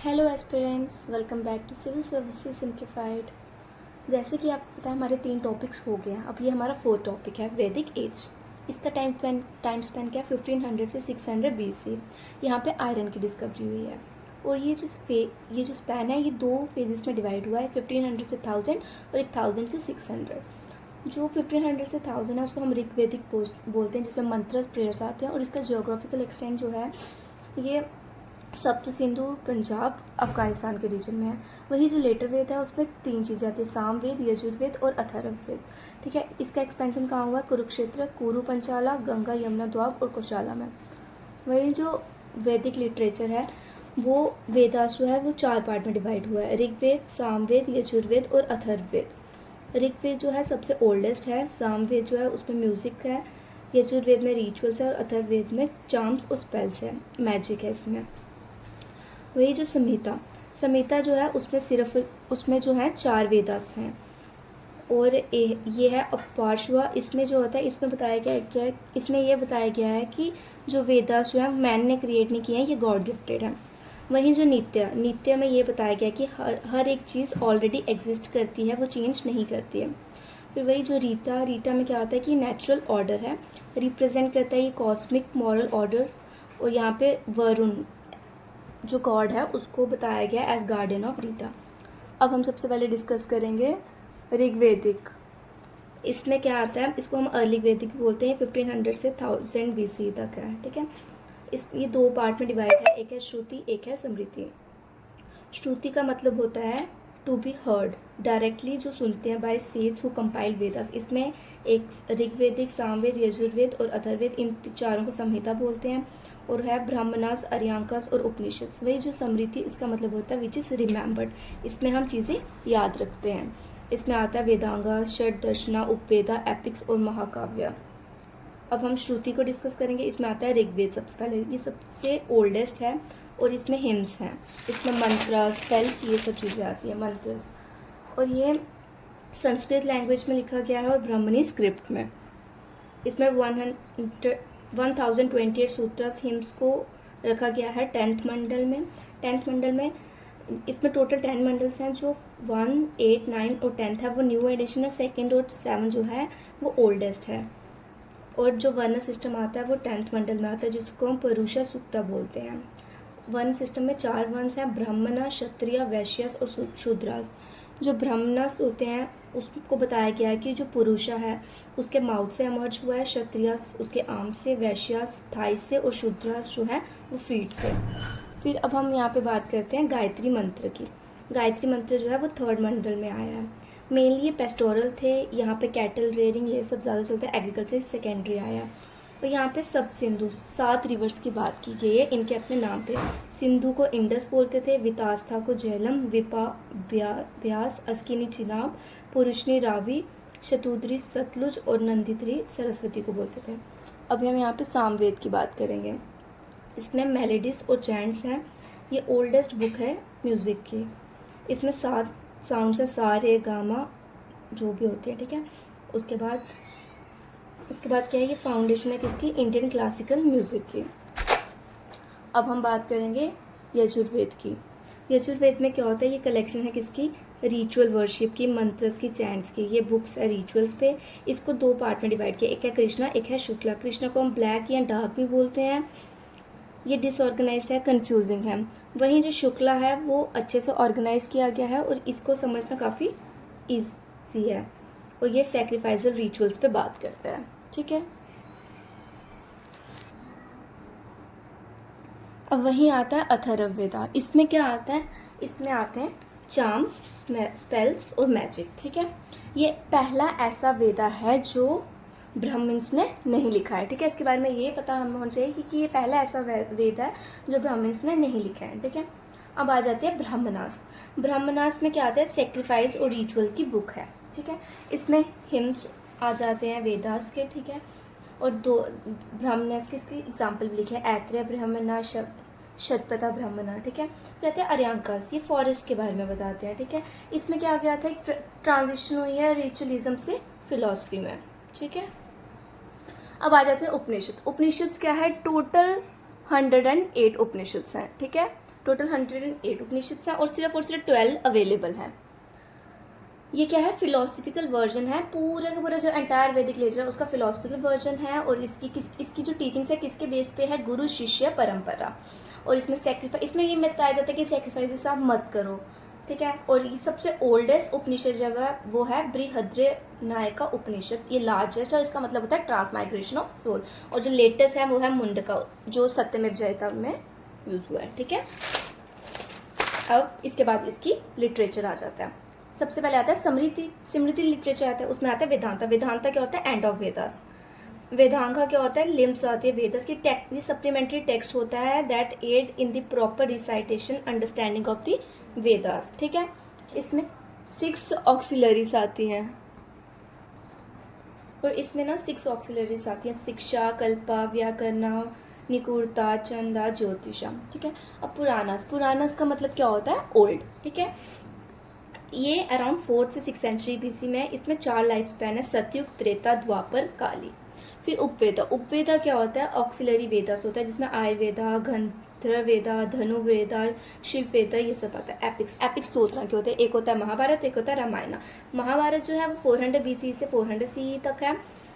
Hello aspirants, welcome back to civil services simplified. जैसे कि आपको पता है हमारे 3 टॉपिक्स हो गए हैं। अब ये हमारा 4th टॉपिक है वैदिक एज। इसका टाइम स्पेन क्या है 1500 से 600 BC। यहाँ पे आयरन की डिस्कवरी हुई है। और ये जो स्पैन है ये 2 फेजेस में डिवाइड हुआ है, 1500 से 1000 और 1000 से 600। जो 1500 से 1000 है उसको हम ऋग्वेदिक बोलते हैं, जिसमें मंत्रस प्रेयर्स आते हैं। और इसका जियोग्राफिकल एक्सटेंट जो है ये सप्त सिंधु पंजाब अफगानिस्तान के रीजन में है। वही जो लेटर वेद है उसमें 3 चीज़ें आती है, सामवेद, यजुर्वेद और अथर्ववेद। ठीक है, इसका एक्सपेंशन कहाँ हुआ है? कुरुक्षेत्र, कुरु पंचाला, गंगा यमुना द्वाब और कौशाला में। वही जो वैदिक लिटरेचर है वो वेदास जो है वो 4 पार्ट में डिवाइड हुआ है, ऋग्वेद, सामवेद, यजुर्वेद और अथर्ववेद। ऋग्वेद जो है सबसे ओल्डेस्ट है, सामवेद जो है उसमें म्यूजिक है, यजुर्वेद में रिचुअल्स है और अथर्ववेद में चार्म्स और स्पेल्स है, मैजिक है इसमें। वही जो संहिता जो है उसमें जो है 4 वेदास हैं। और ये है अपार्श्वा। इसमें जो होता है इसमें ये बताया गया है कि जो वेदास जो है मैन ने क्रिएट नहीं किए हैं, ये गॉड गिफ्टेड है। वहीं जो नित्य में ये बताया गया है कि हर एक चीज़ ऑलरेडी एग्जिस्ट करती है, वो चेंज नहीं करती है। फिर वही जो रीटा में क्या होता है कि नेचुरल ऑर्डर है, रिप्रेजेंट करता है ये कॉस्मिक मॉरल ऑर्डर्स। और यहाँ पे वरुण जो गॉड है उसको बताया गया एज गार्डियन ऑफ रीटा। अब हम सबसे पहले डिस्कस करेंगे ऋग्वेदिक। इसमें क्या आता है, इसको हम अर्ली वैदिक बोलते हैं। 1500 से 1000 BC तक है। ठीक है, ये 2 पार्ट में डिवाइड है, एक है श्रुति, एक है स्मृति। श्रुति का मतलब होता है टू बी हर्ड, डायरेक्टली जो सुनते हैं, bye says who compile Vedas. इसमें एक ऋग्वेदिक, सामवेद, यजुर्वेद और अथर्ववेद, इन 4 को संहिता बोलते हैं। और है ब्राह्मणास, अर्यांकास और उपनिषद। वही जो स्मृति, इसका मतलब होता है विच इज़ रिमेंबर्ड, इसमें हम चीज़ें याद रखते हैं। इसमें आता है वेदांगा, षड दर्शना, उपवेदा, एपिक्स और महाकाव्य। अब हम श्रुति को डिस्कस करेंगे। इसमें आता है ऋग्वेद सबसे पहले, ये सबसे ओल्डेस्ट है और इसमें हिम्स हैं, इसमें मंत्र, स्पेल्स, ये सब चीज़ें आती हैं, मंत्रस। और ये संस्कृत लैंग्वेज में लिखा गया है और ब्राह्मणी स्क्रिप्ट में। इसमें 1028 सूत्रस हिम्स को रखा गया है 10th मंडल में। 10th मंडल में इसमें टोटल 10 मंडल्स हैं, जो 1, 8, 9 और 10th है वो न्यू एडिशन है। 2nd और 7 जो है वो ओल्डेस्ट है। और जो वर्ण सिस्टम आता है वो 10th मंडल में आता है, जिसको हम परुषा सूक्ता बोलते हैं। वर्ण सिस्टम में 4 वर्ण हैं, ब्राह्मण, क्षत्रिय, वैश्यस और शूद्रास। जो ब्राह्मणस होते हैं उसको बताया गया है कि जो पुरुषा है उसके माउथ से एमर्ज हुआ है, क्षत्रियस उसके आर्म से, वैश्यस थाई से और शूद्रास जो है वो फीट से। फिर अब हम यहाँ पे बात करते हैं गायत्री मंत्र की। गायत्री मंत्र जो है वो 3rd मंडल में आया है। मेनली ये पेस्टोरल थे, यहाँ पे कैटल रेयरिंग ये सब ज़्यादा चलता है, एग्रीकल्चर सेकेंडरी आया। तो यहाँ पे सब सिंधु 7 रिवर्स की बात की गई है, इनके अपने नाम थे। सिंधु को इंडस बोलते थे, वितास्था को झेलम, विपा ब्यास, अस्किनी चिनाब, पुरुषनी रावी, शतुद्री सतलुज और नंदित्री सरस्वती को बोलते थे। अभी हम यहाँ पे सामवेद की बात करेंगे। इसमें मेलेडीज और चैंट्स हैं। ये ओल्डेस्ट बुक है म्यूज़िक की। इसमें 7 साउंड्स हैं, सा रे गा मा जो भी होती है। ठीक है, उसके बाद क्या है, ये फाउंडेशन है किसकी? इंडियन क्लासिकल म्यूज़िक की। अब हम बात करेंगे यजुर्वेद की। यजुर्वेद में क्या होता है, ये कलेक्शन है किसकी? रिचुअल वर्शिप की, मंत्रस की, चैंट्स की। ये बुक्स है रिचुअल्स पे। इसको 2 पार्ट में डिवाइड किया, एक है कृष्णा, एक है शुक्ला। कृष्णा को हम ब्लैक या डार्क भी बोलते हैं। ये डिसऑर्गेनाइज्ड है, कंफ्यूजिंग है। वहीं जो शुक्ला है वो अच्छे से ऑर्गेनाइज किया गया है और इसको समझना काफ़ी ईजी है। और ये सैक्रिफाइसल रिचुअल्स पे बात करता है। ठीक है, अब वहीं आता है अथर्ववेदा। इसमें क्या आता है? इसमें आते हैं चार्म्स, स्पेल्स और मैजिक। ठीक है, ये पहला ऐसा वेदा है जो ब्राह्मण्स ने नहीं लिखा है। ठीक है, इसके बारे में ये पता होना चाहिए कि ये पहला ऐसा वेद है जो ब्राह्मण्स ने नहीं लिखा है। ठीक है, अब आ जाती है ब्राह्मणास। ब्राह्मणास में क्या आता है? सेक्रीफाइस और रिचुअल की बुक है। ठीक है, इसमें हिम्स आ जाते हैं वेदास के। ठीक है, और 2 ब्राह्मणास के इसकी एग्जाम्पल भी लिखे हैं, ऐत्रेय ब्राह्मणा, शतपथा ब्राह्मणा। ठीक है, फिर आते हैं अर्यांकास, ये फॉरेस्ट के बारे में बताते हैं। ठीक है, इसमें क्या गया था, एक ट्रांजिशन हुई है रिचुअलिज्म से फिलॉसफी में। ठीक है, अब आ जाते हैं उपनिषद। उपनिषद क्या है? टोटल 108 उपनिषद हैं। ठीक है, टोटल 108 उपनिषद हैं और सिर्फ 12 अवेलेबल हैं। ये क्या है, फिलोसफिकल वर्जन है, पूरा का पूरा जो एंटायर वैदिक लिटरेचर है उसका फिलोसफिकल वर्जन है। और इसकी जो टीचिंग्स है किसके बेस्ड पे है, गुरु शिष्य परंपरा। और इसमें इसमें ये मत कहा जाता है कि सेक्रीफाइसेस आप मत करो, ठीक है। और ये सबसे ओल्डेस्ट उपनिषद जो है वो है बृहद्रनायका उपनिषद, ये लार्जेस्ट है, इसका मतलब होता है ट्रांसमाइग्रेशन ऑफ सोल। और जो लेटेस्ट है वो है मुंडका, जो सत्यमेव जयते में यूज हुआ है, ठीक है। अब इसके बाद इसकी लिटरेचर आ जाता है। सबसे पहले आता है स्मृति लिटरेचर आता है, उसमें आता है वेदांता। वेदांता क्या होता है, एंड ऑफ वेदास। वेदांगा क्या होता है, लिम्स आती है वेदस की, सप्लीमेंट्री टेक्स्ट होता है that aid in the proper recitation understanding of the Vedas, ठीक है। इसमें 6 ऑक्सिलरीज आती हैं और इसमें ना 6 ऑक्सिलरीज आती हैं, शिक्षा, कल्पा, व्याकरणा, निकुड़ता, चंदा, ज्योतिषा, ठीक है। अब पुरानास का मतलब क्या होता है, ओल्ड, ठीक है। ये अराउंड 4th से 6th सेंचुरी बीसी में। इसमें 4 लाइफ स्पैन है, सतयुग, त्रेता, द्वापर, काली। फिर उपवेदा क्या होता है, ऑक्सिलरी वेदास होता है जिसमें आयुर्वेदा, गंधर्वेदा, धनुर्वेदा, शिववेदा, ये सब आता है। एपिक्स 2 तरह के होते हैं, एक होता है महाभारत, एक होता है रामायण। महाभारत जो है वो 400 BC से 400 CE तक है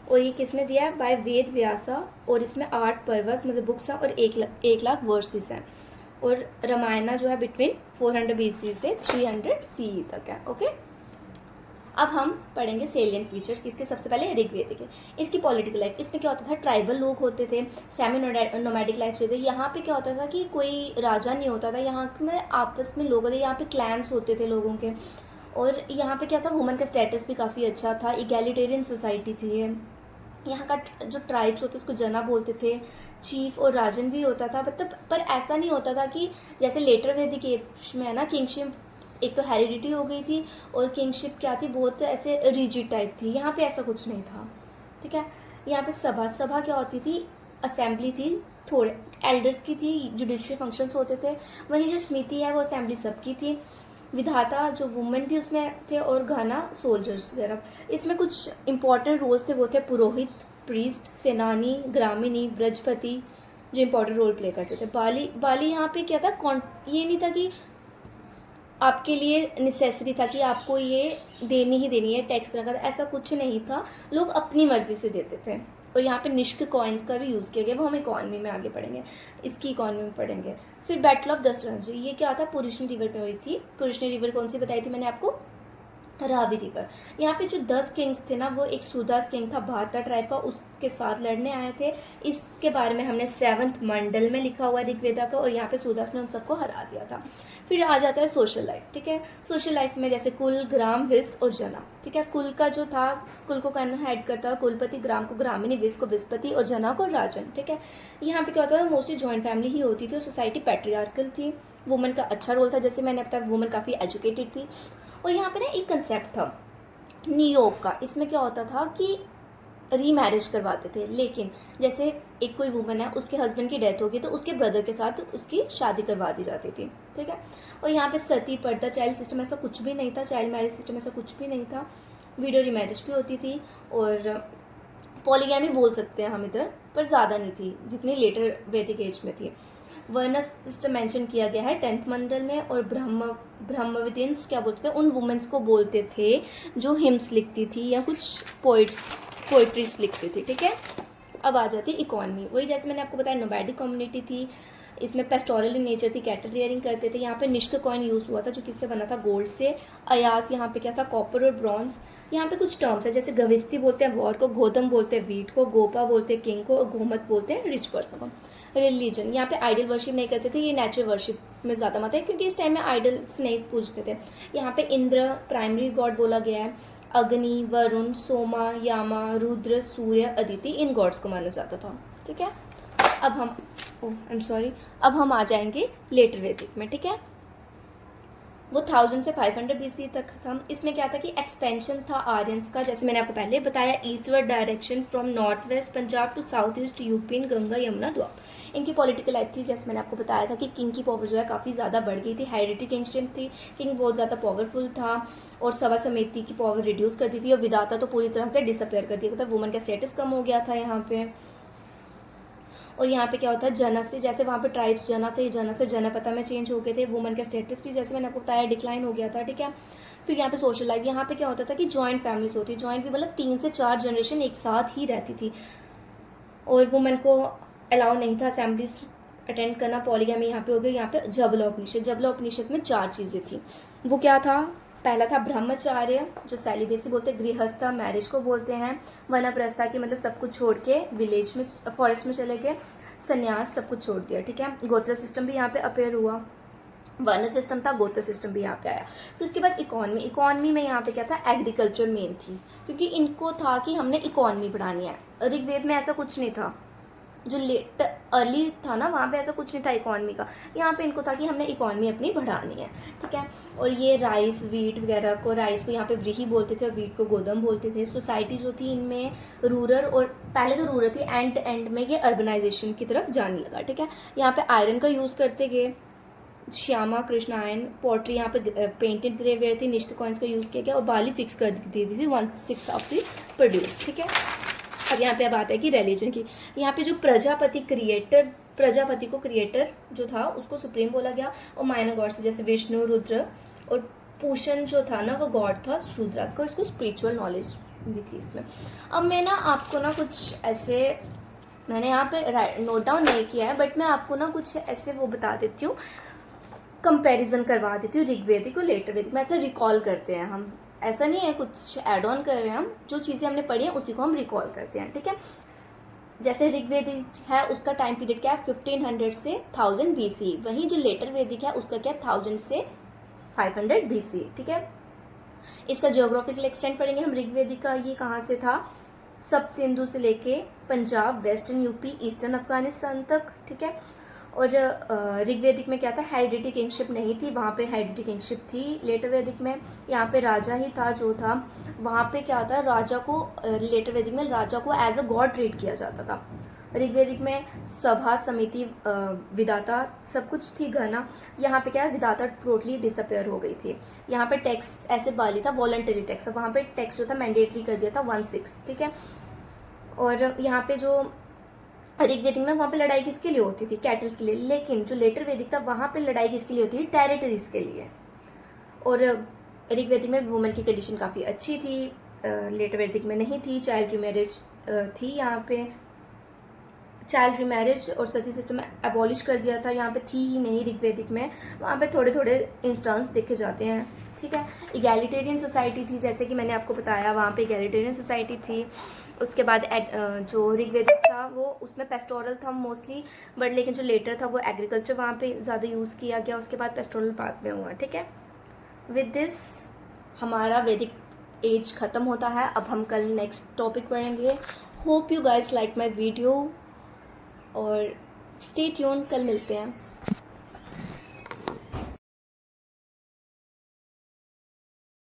और ये किसने दिया है, बाय वेद व्यासा। और इसमें 8 पर्वस मतलब बुक्स हैं और 1 लाख वर्सेस हैं। और रामायण जो है बिटवीन 400 BC से 300 CE तक है, ओके। अब हम पढ़ेंगे सेलियंट फीचर्स इसके। सबसे पहले ऋग्वेदिक है, इसकी पॉलिटिकल लाइफ। इसमें क्या होता था, ट्राइबल लोग होते थे, सेमी नोमैडिक लाइफ से थे। यहाँ पे क्या होता था कि कोई राजा नहीं होता था, यहाँ में आपस में लोग होते, यहाँ पे क्लैंस होते थे लोगों के। और यहाँ पे क्या था, वुमेन का स्टेटस भी काफ़ी अच्छा था, इगैलिटेरियन सोसाइटी थी। यहाँ का जो ट्राइब्स होते उसको जना बोलते थे, चीफ और राजन भी होता था, मतलब पर ऐसा नहीं होता था कि जैसे लेटर वैदिक एज में है ना, किंगशिप एक तो हेरिडिटी हो गई थी और किंगशिप क्या थी, बहुत ऐसे रिजिड टाइप थी। यहाँ पे ऐसा कुछ नहीं था, ठीक है। यहाँ पे सभा क्या होती थी, असेंबली थी, थोड़े एल्डर्स की थी, जुडिशियल फंक्शंस होते थे। वहीं जो स्मृति है वो असेंबली सबकी थी। विधाता जो वुमेन भी उसमें थे और घना सोल्जर्स वगैरह। इसमें कुछ इंपॉर्टेंट रोल्स थे, वो थे पुरोहित, प्रीस्ट, सेनानी, ग्रामीणी, ब्रजपति, जो इंपॉर्टेंट रोल प्ले करते थे। बाली यहाँ पे क्या था, ये नहीं था कि आपके लिए नेसेसरी था कि आपको ये देनी ही देनी है, टैक्स तरह का, ऐसा कुछ नहीं था, लोग अपनी मर्जी से देते थे। और यहाँ पे निष्क कॉइन्स का भी यूज़ किया गया, वो हम इकॉनमी में आगे पढ़ेंगे, इसकी इकॉनमी में पढ़ेंगे। फिर बैटल ऑफ दसरंज, ये क्या था, पुरुषनी रिवर पे हुई थी। पुरुषनी रिवर कौन सी बताई थी मैंने आपको, रावी रिवर। यहाँ पे जो 10 किंग्स थे ना, वो एक सुदास किंग था भारता ट्राइब का, उसके साथ लड़ने आए थे। इसके बारे में हमने 7th मंडल में लिखा हुआ है ऋग्वेदा का, और यहाँ पे सुदास ने उन सबको हरा दिया था। फिर आ जाता है सोशल लाइफ, ठीक है। सोशल लाइफ में जैसे कुल, ग्राम, विस और जना, ठीक है। कुल का जो था, कुल को कौन हेड करता, कुलपति, ग्राम को ग्रामीणी, विस को विस्पति और जना को राजन, ठीक है। यहाँ पे क्या होता था, मोस्टली जॉइंट फैमिली ही होती थी और सोसाइटी पैट्रियार्कल थी। वुमेन का अच्छा रोल था, जैसे मैंने बताया वुमेन काफ़ी एजुकेटेड थी। और यहाँ पे ना एक कंसेप्ट था नियोग का। इसमें क्या होता था कि रीमैरिज करवाते थे, लेकिन जैसे एक कोई वुमन है, उसके हस्बैंड की डेथ होगी तो उसके ब्रदर के साथ उसकी शादी करवा दी जाती थी, ठीक है। और यहाँ पे सती, पर्दा, चाइल्ड सिस्टम ऐसा कुछ भी नहीं था, चाइल्ड मैरिज सिस्टम ऐसा कुछ भी नहीं था। वीडियो रीमैरिज भी होती थी और पॉलीगैमी बोल सकते हैं हम इधर, पर ज़्यादा नहीं थी जितनी लेटर वैदिक एज में थी। वर्ण सिस्टम मेंशन किया गया है 10th मंडल में। और ब्रह्मविदिन्स क्या बोलते थे, उन वुमेन्स को बोलते थे जो हिम्स लिखती थी या कुछ पोइट्रीज लिखती थी, ठीक है। अब आ जाती है इकॉनमी, वही जैसे मैंने आपको बताया नोमैडिक कम्युनिटी थी, इसमें पेस्टोरल इन नेचर थी, कैटल रियरिंग करते थे। यहाँ पे निष्क कॉइन यूज़ हुआ था जो किससे बना था, गोल्ड से। अयास यहाँ पे क्या था, कॉपर और ब्रॉन्ज। यहाँ पे कुछ टर्म्स है, जैसे गविस्ती बोलते हैं वॉर को, गोधम बोलते हैं वीट को, गोपा बोलते हैं किंग को, और गोमत बोलते हैं रिच पर्सन को। रिलीजन, यहाँ पे आइडल वर्शिप नहीं करते थे, ये नेचुरल वर्शिप में ज़्यादा मत है क्योंकि इस टाइम में आइडल्स नहीं पूजते थे। यहाँ पे इंद्र प्राइमरी गॉड बोला गया है, अग्नि, वरुण, सोमा, यामा, रुद्र, सूर्य, अदिति, इन गॉड्स को माना जाता था, ठीक है। अब हम आ जाएंगे लेटर वैदिक में, ठीक है। वो 1000 से 500 BC तक था। इसमें क्या था कि एक्सपेंशन था आर्यंस का, जैसे मैंने आपको पहले बताया, eastward direction from north west Punjab to south east UP, Ganga Yamuna द्वार। इनकी पॉलिटिकल लाइफ थी, जैसे मैंने आपको बताया था कि किंग की पावर जो है काफ़ी ज़्यादा बढ़ गई थी, हेरिडिटी किंगशिप थी, किंग बहुत ज़्यादा पावरफुल था और सभा समिति की पावर रिड्यूस कर दी थी, और विधाता तो पूरी तरह से डिसअपेयर कर दिया था, वुमन का स्टेटस कम हो गया था यहाँ पे। और यहाँ पे क्या होता है जन से, जैसे वहाँ पे ट्राइब्स जना थे, जन से जनपदा में चेंज हो गए थे, वुमन का स्टेटस भी जैसे मैंने आपको बताया डिक्लाइन हो गया था, ठीक है। फिर यहाँ पे सोशल लाइफ, यहाँ पे क्या होता था कि जॉइंट फैमिलीज होती, जॉइंट भी मतलब 3 से 4 जनरेशन एक साथ ही रहती थी, और वुमेन को अलाउ नहीं था असेंबलीज अटेंड करना। पॉलीगैमी यहाँ पे हो गया। यहाँ पे जबलोपनिषद, जबलोपनिषद में 4 चीज़ें थी। वो क्या था, पहला था ब्रह्मचार्य जो सेलिबेसी बोलते हैं, गृहस्था मैरिज को बोलते हैं, वनप्रस्था की मतलब सब कुछ छोड़ के विलेज में फॉरेस्ट में चले गए, संन्यास सब कुछ छोड़ दिया, ठीक है। गोत्र सिस्टम भी यहाँ पे अपेयर हुआ, वर्ण सिस्टम था, गोत्र सिस्टम भी यहाँ पे आया। फिर उसके बाद इकोनॉमी, इकोनॉमी में यहाँ पे क्या था, एग्रीकल्चर मेन थी, क्योंकि इनको था कि हमने इकोनॉमी बढ़ानी है। ऋग्वेद में ऐसा कुछ नहीं था, जो लेट अर्ली था ना वहाँ पे ऐसा कुछ नहीं था इकोनॉमी का, यहाँ पे इनको था कि हमने इकोनॉमी अपनी बढ़ानी है, ठीक है। और ये राइस वीट वगैरह को, राइस को यहाँ पे व्रीही बोलते थे और वीट को गोदम बोलते थे। सोसाइटी जो थी इनमें रूरल, और पहले तो रूरल थी, एंड में ये अर्बनाइजेशन की तरफ जाने लगा, ठीक है। यहाँ पे आयरन का यूज़ करते गए, श्यामा कृष्ण आयन, पोट्री यहाँ पे पेंटेड ग्रेवेयर थी, निश्चित कॉइन्स का यूज़ किया गया, और बाली फिक्स कर दी थी 1/6 ऑफ द प्रोड्यूस, ठीक है। अब यहाँ पे अब आता है कि रिलीजन की, यहाँ पे जो प्रजापति को क्रिएटर जो था उसको सुप्रीम बोला गया, और माइनर गॉड्स जैसे विष्णु, रुद्र, और पूषण जो था ना वो गॉड था शूद्रास को, इसको स्पिरिचुअल नॉलेज भी थी इसमें। अब मैं ना आपको ना कुछ ऐसे, मैंने यहाँ पे नोट डाउन नहीं किया है, बट मैं आपको ना कुछ ऐसे वो बता देती हूँ, कंपैरिजन करवा देती हूँ ऋग्वेदिक और लेटर वेदिक में, ऐसे रिकॉल करते हैं हम, ऐसा नहीं है कुछ ऐड ऑन कर रहे हैं हम, जो चीज़ें हमने पढ़ी हैं उसी को हम रिकॉल करते हैं, ठीक है। जैसे ऋग्वेदिक है उसका टाइम पीरियड क्या है, 1500 से 1000 BC, वहीं जो लेटर वेदिक है उसका क्या 1000 से 500 BC, ठीक है। इसका जियोग्राफिकल एक्सटेंट पढ़ेंगे हम। ऋग्वेदिक का ये कहाँ से था, सब सिंधु से लेके Punjab, western UP, eastern Afghanistan तक, ठीक है। और ऋग्वेदिक में क्या था, हेरिडिटी किंगशिप नहीं थी, वहाँ पे हेरिडिटी किंगशिप थी। लेटर वैदिक में यहाँ पे राजा ही था जो था, वहाँ पे क्या था, राजा को लेटर वैदिक में राजा को एज अ गॉड ट्रीट किया जाता था। ऋग्वेदिक में सभा समिति विधाता सब कुछ थी गणना, यहाँ पे क्या है, विधाता टोटली डिसअपेयर हो गई थी। यहाँ पे टैक्स ऐसे बाली था, वॉलंटरी टैक्स, वहाँ पे टैक्स जो था मैंडेटरी कर दिया था 1/6, ठीक है। और यहाँ पे जो ऋग्वेदिक में वहाँ पे लड़ाई किसके लिए होती थी, कैटल्स के लिए, लेकिन जो लेटर वैदिक था वहाँ पे लड़ाई किसके लिए होती थी, टेरिटरीज के लिए। और ऋग्वेदिक में वुमेन की कंडीशन काफ़ी अच्छी थी, लेटर वैदिक में नहीं थी। चाइल्ड रिमैरिज थी, यहाँ पे चाइल्ड रिमैरिज और सती सिस्टम एबॉलिश कर दिया था, यहाँ पे थी ही नहीं ऋग्वेदिक में, वहाँ पे थोड़े थोड़े इंस्टेंस देखे जाते हैं, ठीक है। इगैलिटेरियन सोसाइटी थी, जैसे कि मैंने आपको बताया वहाँ पे इगैलिटेरियन सोसाइटी थी। उसके बाद जो ऋग्वेदिक था वो उसमें पेस्टोरल था मोस्टली, बट लेकिन जो लेटर था वो एग्रीकल्चर वहाँ पे ज़्यादा यूज़ किया गया, उसके बाद पेस्टोरल बाद में हुआ, ठीक है। विद दिस हमारा वैदिक एज ख़त्म होता है। अब हम कल नेक्स्ट टॉपिक पढ़ेंगे। Hope you guys like my video, और स्टे ट्यून, कल मिलते हैं।